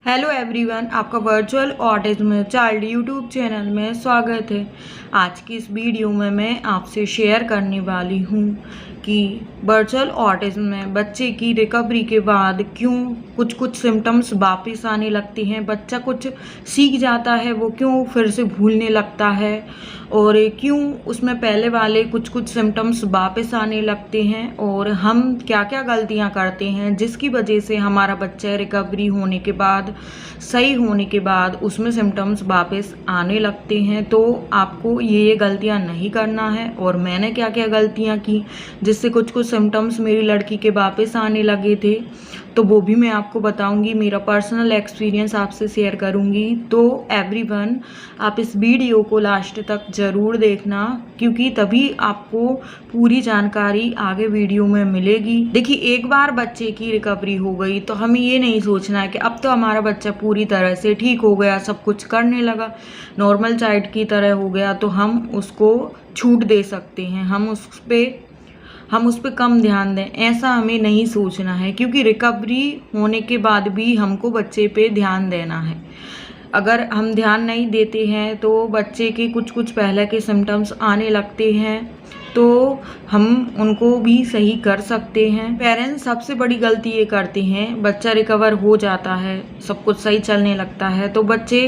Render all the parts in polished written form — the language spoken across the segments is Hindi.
हेलो एवरीवन, आपका virtual autism child YouTube channel में स्वागत है। आज की इस वीडियो में मैं आपसे शेयर करने वाली हूँ कि वर्चुअल ऑटिज्म में बच्चे की रिकवरी के बाद क्यों कुछ सिम्टम्स वापस आने लगते हैं, बच्चा कुछ सीख जाता है वो क्यों फिर से भूलने लगता है और क्यों उसमें पहले वाले कुछ सिम्टम्स वापस आने लगते हैं और हम क्या क्या गलतियां करते हैं जिसकी वजह से हमारा बच्चा रिकवरी होने के बाद सही होने के बाद उसमें सिम्टम्स वापस आने लगते हैं। तो आपको ये गलतियां नहीं करना है और मैंने क्या क्या गलतियां की जिससे कुछ सिम्टम्स मेरी लड़की के वापस आने लगे थे तो वो भी मैं आपको बताऊंगी, मेरा पर्सनल एक्सपीरियंस आपसे शेयर करूंगी। तो एवरीवन, आप इस वीडियो को लास्ट तक ज़रूर देखना क्योंकि तभी आपको पूरी जानकारी आगे वीडियो में मिलेगी। देखिए, एक बार बच्चे की रिकवरी हो गई तो हमें ये नहीं सोचना है कि अब तो हमारा बच्चा पूरी तरह से ठीक हो गया, सब कुछ करने लगा, नॉर्मल चाइल्ड की तरह हो गया तो हम उसको छूट दे सकते हैं, हम उस पर कम ध्यान दें, ऐसा हमें नहीं सोचना है क्योंकि रिकवरी होने के बाद भी हमको बच्चे पे ध्यान देना है। अगर हम ध्यान नहीं देते हैं तो बच्चे के कुछ पहले के सिम्टम्स आने लगते हैं तो हम उनको भी सही कर सकते हैं। पेरेंट्स सबसे बड़ी गलती ये करते हैं, बच्चा रिकवर हो जाता है, सब कुछ सही चलने लगता है तो बच्चे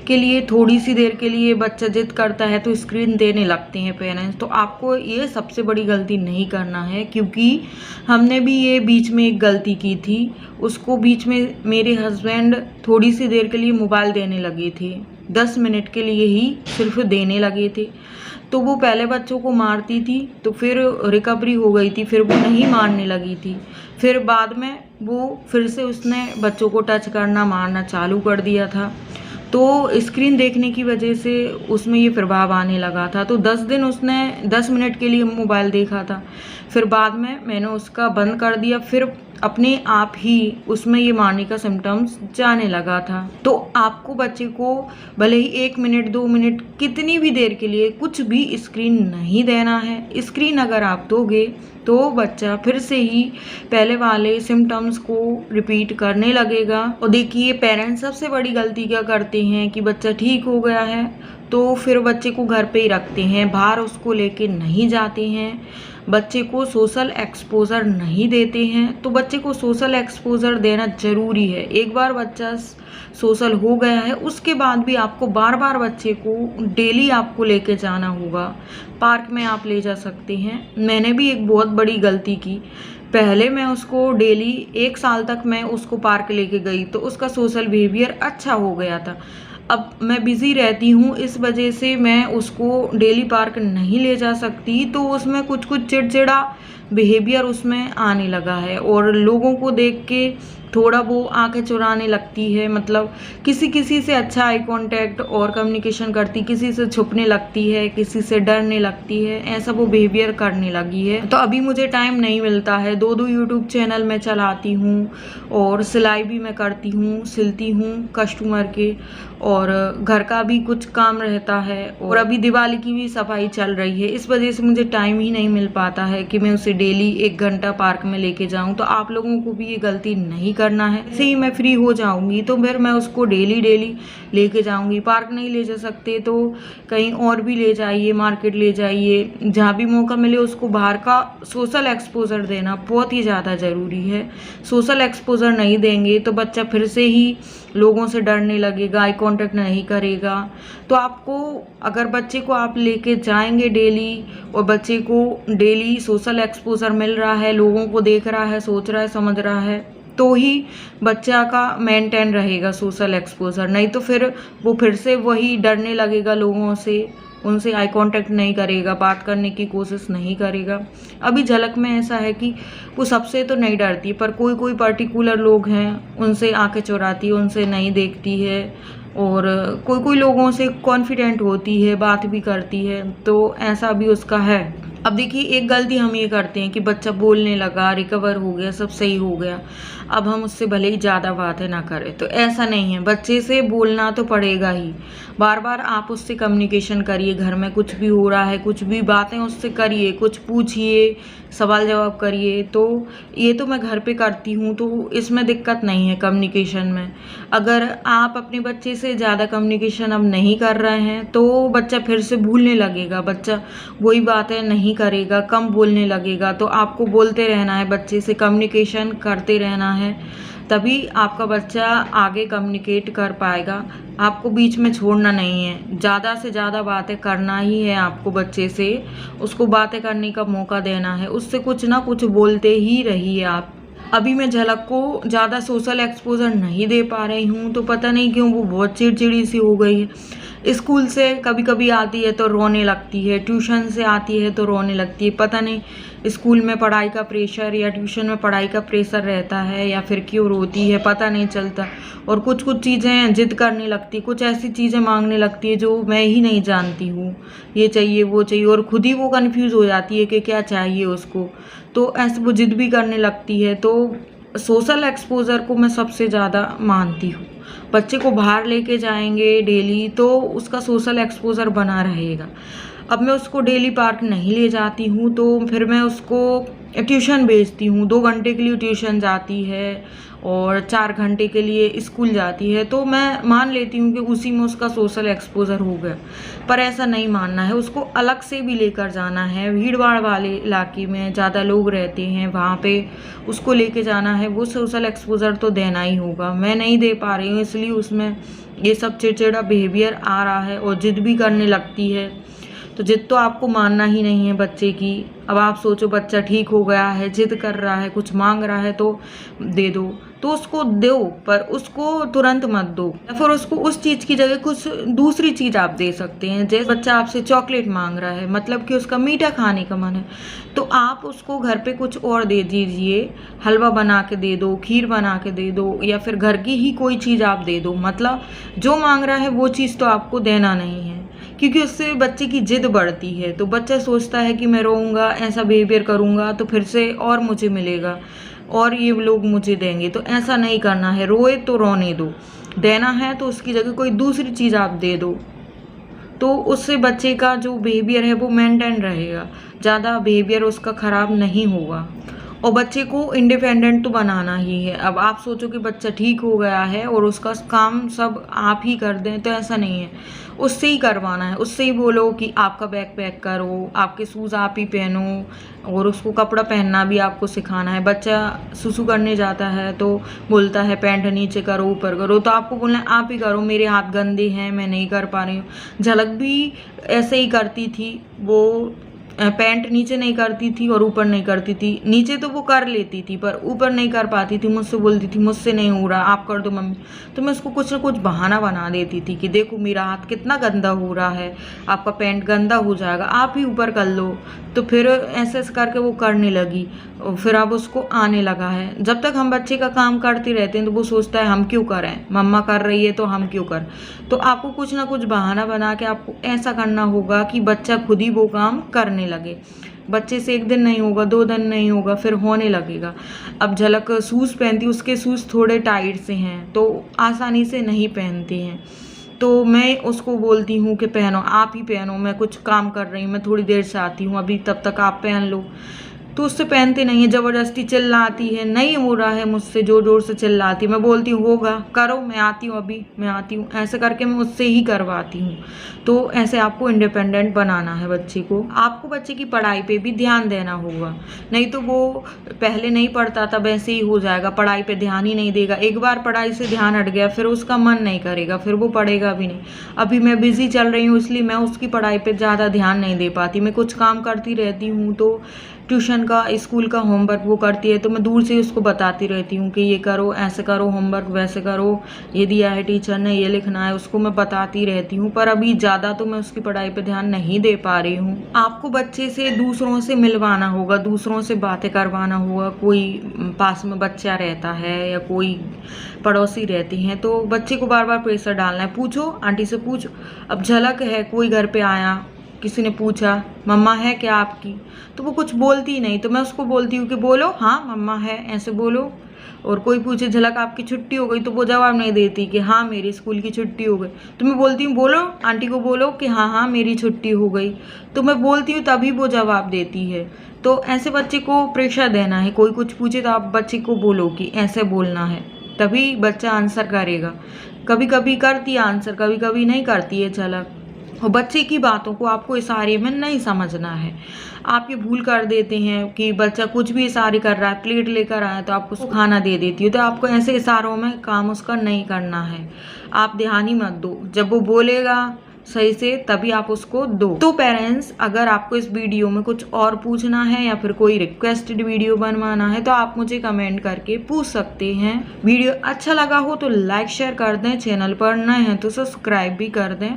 के लिए थोड़ी सी देर के लिए बच्चा जिद करता है तो स्क्रीन देने लगते हैं पेरेंट्स। तो आपको ये सबसे बड़ी गलती नहीं करना है क्योंकि हमने भी ये बीच में एक गलती की थी। उसको बीच में मेरे हस्बैंड थोड़ी सी देर के लिए मोबाइल देने लगे थे, 10 मिनट के लिए ही सिर्फ देने लगे थे। तो वो पहले बच्चों को मारती थी तो फिर रिकवरी हो गई थी, फिर वो नहीं मारने लगी थी, फिर बाद में वो फिर से उसने बच्चों को टच करना मारना चालू कर दिया था। तो स्क्रीन देखने की वजह से उसमें ये प्रभाव आने लगा था। तो 10 दिन उसने 10 मिनट के लिए मोबाइल देखा था, फिर बाद में मैंने उसका बंद कर दिया, फिर अपने आप ही उसमें ये मारने का सिम्टम्स जाने लगा था। तो आपको बच्चे को भले ही 1 मिनट 2 मिनट कितनी भी देर के लिए कुछ भी स्क्रीन नहीं देना है। स्क्रीन अगर आप दोगे तो बच्चा फिर से ही पहले वाले सिम्टम्स को रिपीट करने लगेगा। और देखिए, पेरेंट्स सबसे बड़ी गलती क्या करते हैं कि बच्चा ठीक हो गया है तो फिर बच्चे को घर पे ही रखते हैं, बाहर उसको लेके नहीं जाते हैं, बच्चे को सोशल एक्सपोजर नहीं देते हैं। तो बच्चे को सोशल एक्सपोजर देना ज़रूरी है। एक बार बच्चा सोशल हो गया है उसके बाद भी आपको बार बार बच्चे को डेली आपको लेके जाना होगा। पार्क में आप ले जा सकते हैं। मैंने भी एक बहुत बड़ी गलती की, पहले मैं उसको डेली 1 साल तक मैं उसको पार्क लेके गई तो उसका सोशल बिहेवियर अच्छा हो गया था। अब मैं बिज़ी रहती हूँ, इस वजह से मैं उसको डेली पार्क नहीं ले जा सकती तो उसमें कुछ चिड़चिड़ा बिहेवियर उसमें आने लगा है और लोगों को देख के थोड़ा वो आंखें चुराने लगती है, मतलब किसी से अच्छा आई कांटेक्ट और कम्युनिकेशन करती, किसी से छुपने लगती है, किसी से डरने लगती है, ऐसा वो बिहेवियर करने लगी है। तो अभी मुझे टाइम नहीं मिलता है, 2 यूट्यूब चैनल मैं चलाती हूँ और सिलाई भी मैं करती हूँ, सिलती हूँ कस्टमर के, और घर का भी कुछ काम रहता है और अभी दिवाली की भी सफाई चल रही है, इस वजह से मुझे टाइम ही नहीं मिल पाता है कि मैं उसे डेली 1 घंटा पार्क में लेके जाऊं। तो आप लोगों को भी ये गलती नहीं करना है। जैसे ही मैं फ्री हो जाऊंगी तो फिर मैं उसको डेली लेके जाऊंगी। पार्क नहीं ले जा सकते तो कहीं और भी ले जाइए, मार्केट ले जाइए, जहाँ भी मौका मिले उसको बाहर का सोशल एक्सपोजर देना बहुत ही ज़्यादा ज़रूरी है। सोशल एक्सपोजर नहीं देंगे तो बच्चा फिर से ही लोगों से डरने लगेगा, आई कांटेक्ट नहीं करेगा। तो आपको, अगर बच्चे को आप लेके जाएंगे डेली और बच्चे को डेली सोशल एक्सपोजर मिल रहा है, लोगों को देख रहा है, सोच रहा है, समझ रहा है, तो ही बच्चा का मेंटेन रहेगा सोशल एक्सपोजर। नहीं तो फिर वो फिर से वही डरने लगेगा लोगों से, उनसे आई कांटेक्ट नहीं करेगा, बात करने की कोशिश नहीं करेगा। अभी झलक में ऐसा है कि वो सबसे तो नहीं डरती पर कोई पर्टिकुलर लोग हैं उनसे आंखें चुराती है, उनसे नहीं देखती है और कोई लोगों से कॉन्फिडेंट होती है, बात भी करती है, तो ऐसा भी उसका है। अब देखिए, एक गलती हम ये करते हैं कि बच्चा बोलने लगा, रिकवर हो गया, सब सही हो गया। अब हम उससे भले ही ज़्यादा बातें ना करें। तो ऐसा नहीं है, बच्चे से बोलना तो पड़ेगा ही। बार बार आप उससे कम्युनिकेशन करिए, घर में कुछ भी हो रहा है, कुछ भी बातें उससे करिए, कुछ पूछिए, सवाल जवाब करिए। तो ये तो मैं घर पे करती हूँ, तो इसमें दिक्कत नहीं है कम्युनिकेशन में। अगर आप अपने बच्चे से ज़्यादा कम्युनिकेशन अब नहीं कर रहे हैं तो बच्चा फिर से भूलने लगेगा, बच्चा वही बातें नहीं करेगा, कम बोलने लगेगा। तो आपको बोलते रहना है, बच्चे से कम्युनिकेशन करते रहना है, तभी आपका बच्चा आगे कम्युनिकेट कर पाएगा। आपको बीच में छोड़ना नहीं है, ज़्यादा से ज़्यादा बातें करना ही है आपको बच्चे से, उसको बातें करने का मौका देना है, उससे कुछ ना कुछ बोलते ही रहिए आप। अभी मैं झलक को ज़्यादा सोशल एक्सपोजर नहीं दे पा रही हूँ, तो पता नहीं क्यों वो बहुत चिड़चिड़ी सी हो गई है। स्कूल से कभी कभी आती है तो रोने लगती है, ट्यूशन से आती है तो रोने लगती है। पता नहीं स्कूल में पढ़ाई का प्रेशर या ट्यूशन में पढ़ाई का प्रेशर रहता है या फिर क्यों रोती है, पता नहीं चलता। और कुछ कुछ चीज़ें जिद करने लगती, कुछ ऐसी चीज़ें मांगने लगती है जो मैं ही नहीं जानती हूँ, ये चाहिए वो चाहिए, और खुद ही वो कंफ्यूज हो जाती है कि क्या चाहिए उसको। तो ऐसे वो जिद भी करने लगती है। तो सोशल एक्सपोजर को मैं सबसे ज़्यादा मानती हूँ। बच्चे को बाहर लेके जाएंगे डेली तो उसका सोशल एक्सपोजर बना रहेगा। अब मैं उसको डेली पार्क नहीं ले जाती हूँ, तो फिर मैं उसको ट्यूशन भेजती हूँ। 2 घंटे के लिए ट्यूशन जाती है और 4 घंटे के लिए स्कूल जाती है, तो मैं मान लेती हूँ कि उसी में उसका सोशल एक्सपोजर हो गया। पर ऐसा नहीं मानना है, उसको अलग से भी लेकर जाना है। भीड़ भाड़ वाले इलाके में ज़्यादा लोग रहते हैं, वहाँ पे उसको लेके जाना है, वो सोशल एक्सपोजर तो देना ही होगा। मैं नहीं दे पा रही हूँ, इसलिए उसमें ये सब चिड़चिड़ा बिहेवियर आ रहा है और जिद भी करने लगती है। तो जिद तो आपको मानना ही नहीं है बच्चे की। अब आप सोचो, बच्चा ठीक हो गया है, जिद कर रहा है, कुछ मांग रहा है तो दे दो, तो उसको दो, पर उसको तुरंत मत दो। या फिर उसको उस चीज़ की जगह कुछ दूसरी चीज़ आप दे सकते हैं। जैसे बच्चा आपसे चॉकलेट मांग रहा है, मतलब कि उसका मीठा खाने का मन है, तो आप उसको घर पे कुछ और दे दीजिए। हलवा बना के दे दो, खीर बना के दे दो, या फिर घर की ही कोई चीज़ आप दे दो। मतलब जो मांग रहा है वो चीज़ तो आपको देना नहीं है, क्योंकि उससे बच्चे की जिद बढ़ती है। तो बच्चा सोचता है कि मैं रोऊंगा, ऐसा बिहेवियर करूंगा तो फिर से और मुझे मिलेगा और ये लोग मुझे देंगे। तो ऐसा नहीं करना है, रोए तो रोने दो, देना है तो उसकी जगह कोई दूसरी चीज़ आप दे दो। तो उससे बच्चे का जो बिहेवियर है वो मेंटेन रहेगा, ज़्यादा बिहेवियर उसका ख़राब नहीं होगा। और बच्चे को इंडिपेंडेंट तो बनाना ही है। अब आप सोचो कि बच्चा ठीक हो गया है और उसका काम सब आप ही कर दें, तो ऐसा नहीं है, उससे ही करवाना है। उससे ही बोलो कि आपका बैग पैक करो, आपके शूज़ आप ही पहनो, और उसको कपड़ा पहनना भी आपको सिखाना है। बच्चा सुसु करने जाता है तो बोलता है पैंट नीचे करो, ऊपर करो, तो आपको बोलना है आप ही करो, मेरे हाथ गंदे हैं, मैं नहीं कर पा रही हूँ। झलक भी ऐसे ही करती थी, वो पैंट नीचे नहीं करती थी और ऊपर नहीं करती थी। नीचे तो वो कर लेती थी पर ऊपर नहीं कर पाती थी, मुझसे बोलती थी मुझसे नहीं हो रहा, आप कर दो मम्मी। तो मैं उसको कुछ ना कुछ बहाना बना देती थी कि देखो मेरा हाथ कितना गंदा हो रहा है, आपका पैंट गंदा हो जाएगा, आप ही ऊपर कर लो। तो फिर ऐसे ऐसे करके वो करने लगी और फिर अब उसको आने लगा है। जब तक हम बच्चे का काम करते रहते हैं तो वो सोचता है हम क्यों करें, मम्मा कर रही है तो हम क्यों करें। तो आपको कुछ ना कुछ बहाना बना के आपको ऐसा करना होगा कि बच्चा खुद ही वो काम करने लगे। बच्चे से 1 दिन नहीं होगा, 2 दिन नहीं होगा, फिर होने लगेगा। अब झलक शूज़ पहनती, उसके शूज़ थोड़े टाइट से हैं तो आसानी से नहीं पहनते हैं। तो मैं उसको बोलती हूँ कि पहनो, आप ही पहनो, मैं कुछ काम कर रही हूँ, मैं थोड़ी देर से आती हूँ, अभी तब तक आप पहन लो। तो उससे पहनते नहीं है, ज़बरदस्ती चिल्लाती है, नहीं हो रहा है मुझसे, ज़ोर ज़ोर से चिल्लाती है। मैं बोलती हूँ होगा, करो, मैं आती हूँ, अभी मैं आती हूँ, ऐसे करके मैं उससे ही करवाती हूँ। तो ऐसे आपको इंडिपेंडेंट बनाना है बच्चे को। आपको बच्चे की पढ़ाई पे भी ध्यान देना होगा, नहीं तो वो पहले नहीं पढ़ता था वैसे ही हो जाएगा, पढ़ाई पे ध्यान ही नहीं देगा। एक बार पढ़ाई से ध्यान हट गया फिर उसका मन नहीं करेगा, फिर वो पढ़ेगा भी नहीं। अभी मैं बिज़ी चल रही हूँ इसलिए मैं उसकी पढ़ाई पे ज़्यादा ध्यान नहीं दे पाती, मैं कुछ काम करती रहती हूँ। तो ट्यूशन का, स्कूल का होमवर्क वो करती है तो मैं दूर से उसको बताती रहती हूँ कि ये करो, ऐसे करो, होमवर्क वैसे करो, ये दिया है टीचर ने, ये लिखना है, उसको मैं बताती रहती हूँ। पर अभी ज़्यादा तो मैं उसकी पढ़ाई पे ध्यान नहीं दे पा रही हूँ। आपको बच्चे से दूसरों से मिलवाना होगा, दूसरों से बातें करवाना होगा। कोई पास में बच्चा रहता है या कोई पड़ोसी रहती हैं तो बच्चे को बार बार प्रेशर डालना है, पूछो, आंटी से पूछो। अब झलक है, कोई घर पे आया, किसी ने पूछा मम्मा है क्या आपकी, तो वो कुछ बोलती नहीं, तो मैं उसको बोलती हूँ कि बोलो, हाँ मम्मा है, ऐसे बोलो। और कोई पूछे झलक आपकी छुट्टी हो गई तो वो जवाब नहीं देती कि हाँ मेरी स्कूल की छुट्टी हो गई। तो मैं बोलती हूँ बोलो आंटी को बोलो कि हाँ हाँ मेरी छुट्टी हो गई, तो मैं बोलती हूँ तभी वो जवाब देती है। तो ऐसे बच्चे को प्रेशर देना है, कोई कुछ पूछे तो आप बच्चे को बोलो कि ऐसे बोलना है, तभी बच्चा आंसर करेगा। कभी कभी करती है आंसर, कभी कभी नहीं करती है झलक। और बच्चे की बातों को आपको इशारे में नहीं समझना है। आप ये भूल कर देते हैं कि बच्चा कुछ भी इशारे कर रहा है, प्लेट लेकर आया तो आप उसको खाना दे देती हो, तो आपको ऐसे इशारों में काम उसका नहीं करना है। आप ध्यान ही मत दो, जब वो बोलेगा सही से तभी आप उसको दो। तो पेरेंट्स, अगर आपको इस वीडियो में कुछ और पूछना है या फिर कोई रिक्वेस्टेड वीडियो बनवाना है तो आप मुझे कमेंट करके पूछ सकते हैं। वीडियो अच्छा लगा हो तो लाइक शेयर कर दें, चैनल पर नए हैं तो सब्सक्राइब भी कर दें।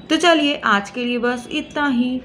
तो चलिए आज के लिए बस इतना ही।